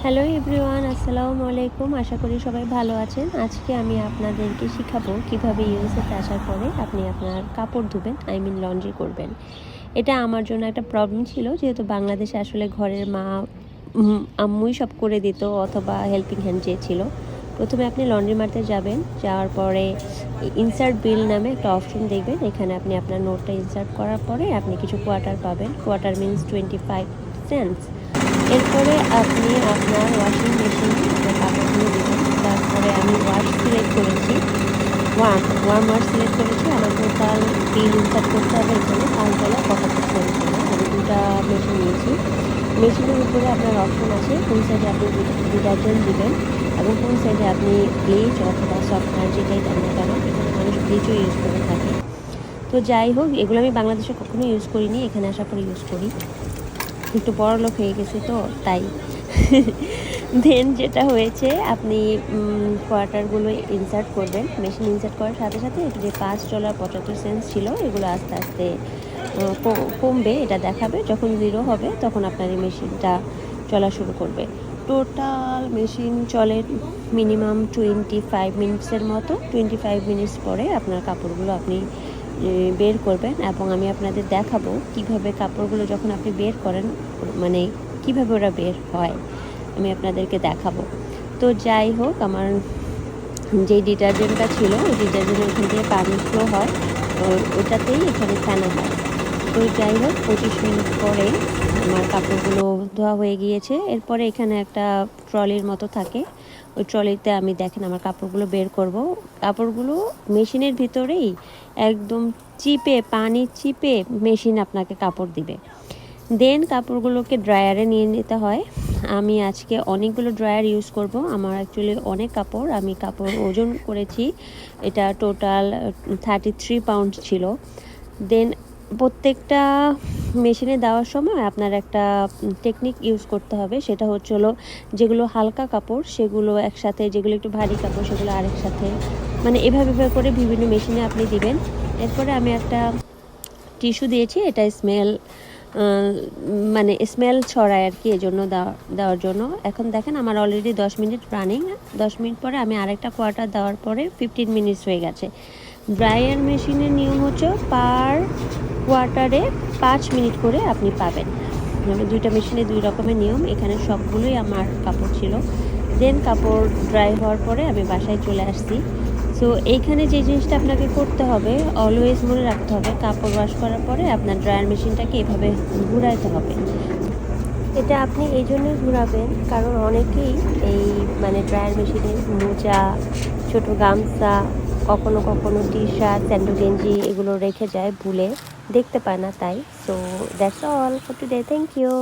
Hello everyone, আসসালামু আলাইকুম। আশা করি সবাই ভালো আছেন। আজকে আমি আপনাদেরকে শিখাবো কিভাবে ইউএসএতে আসার পরে আপনি আপনার কাপড় ধুবেন, লন্ড্রি করবেন। এটা আমার জন্য একটা প্রবলেম ছিল, যেহেতু বাংলাদেশে আসলে ঘরের মা আম্মুই সব করে দিত অথবা হেল্পিং হ্যান্ড যে ছিল। প্রথমে আপনি লন্ড্রি মারতে যাবেন, যাওয়ার পরে ইনসার্ট বিল নামে একটা অপশন দেখবেন। এখানে আপনি আপনার নোটটা ইনসার্ট করার পরে আপনি কিছু কোয়ার্টার পাবেন। Quarter means 25 cents. এরপরে আপনি আপনার ওয়াশিং মেশিনে আপনার কাপড়গুলো দেবেন। তারপরে আমি ওয়াশ সিলেক্ট করেছি, ওয়ার্ম ওয়াশ সিলেক্ট করেছি। আমার টোটাল বিল ইনসার্ট করতে হবে এখানে $5.75 ছিল। আমি দুটা মেশিন নিয়েছি। মেশিনের উপরে আপনার অপশন আছে কোন সাইডে আপনি ডিটারজেন্ট দিবেন এবং কোন সাইডে আপনি ব্লিচ অথবা সফটওয়্যার যেটাই দেন না কেন। এখানে মানুষ ব্লিচও ইউজ করে থাকে। তো যাই হোক, এগুলো আমি বাংলাদেশে কখনো ইউজ করিনি, এখানে আসার পরে ইউজ করি। একটু বড়লোক হয়ে গেছে তো তাই। দেন যেটা হয়েছে, আপনি কোয়ার্টারগুলো ইনসার্ট করবেন। মেশিন ইনসার্ট করার সাথে সাথে এটা যে $5.75 ছিল, এগুলো আস্তে আস্তে কমবে। এটা দেখাবে যখন 0 হবে তখন আপনার এই মেশিনটা চলা শুরু করবে। টোটাল মেশিন চলে মিনিমাম 25 মিনিটসের মতো। 25 মিনিটস পরে আপনার কাপড়গুলো আপনি বের করবেন এবং আমি আপনাদের দেখাবো কিভাবে কাপড়গুলো যখন আপনি বের করেন, মানে কিভাবে ওরা বের হয় আমি আপনাদেরকে দেখাবো। তো যাই হোক, আমার যে ডিটারজেন্টটা ছিল ওই ডিটারজেন্টের ওখান থেকে পানি ফ্লো হয়, ওটাতেই এখানে ফেনা হয়। তো যাই হোক, 25 মিনিট পরে আমার কাপড়গুলো ধোয়া হয়ে গিয়েছে। এরপরে এখানে একটা ট্রলির মতো থাকে, ওই ট্রলিতে আমি দেখেন আমার কাপড়গুলো বের করব। কাপড়গুলো মেশিনের ভিতরেই একদম পানি চিপে মেশিন আপনাকে কাপড় দিবে। দেন কাপড়গুলোকে ড্রায়ারে নিয়ে নিতে হয়। আমি আজকে অনেকগুলো ড্রায়ার ইউজ করব। আমার অ্যাকচুয়ালি অনেক কাপড়, আমি কাপড় ওজন করেছি, এটা টোটাল 33 পাউন্ড ছিল। দেন প্রত্যেকটা মেশিনে দেওয়ার সময় আপনার একটা টেকনিক ইউজ করতে হবে, সেটা হলো যেগুলো হালকা কাপড় সেগুলো একসাথে, যেগুলো একটু ভারী কাপড় সেগুলো আরেক সাথে, মানে এভাবে করে বিভিন্ন মেশিনে আপনি দিবেন। এরপরে আমি একটা টিস্যু দিয়েছি, এটা স্মেল ছড়ায় আর কি, এজন্য দেওয়ার জন্য। এখন দেখেন আমার অলরেডি 10 মিনিট রানিং। 10 মিনিট পরে আমি আরেকটা কোয়ার্টার দেওয়ার পরে 15 মিনিটস হয়ে গেছে। ড্রায়ার মেশিনের নিয়ম হচ্ছে পার কোয়ার্টারে 5 মিনিট করে আপনি পাবেন। মানে দুইটা মেশিনে দুই রকমের নিয়ম। এখানে সবগুলোই আমার কাপড় ছিল। দেন কাপড় ড্রাই হওয়ার পরে আমি বাসায় চলে আসছি। সো এইখানে যে জিনিসটা আপনাকে করতে হবে, অলওয়েজ মনে রাখতে হবে, কাপড় ওয়াশ করার পরে আপনার ড্রায়ার মেশিনটাকে এভাবে ঘুরাইতে হবে। এটা আপনি এই জন্যই ঘুরাবেন কারণ অনেকেই এই ড্রায়ার মেশিনে মোজা, ছোটো গামছা, কখনো কখনো টি শার্ট, স্যান্ডো গেঞ্জি এগুলো রেখে যায় ভুলে, দেখতে পায় না তাই। So that's all for today, thank you.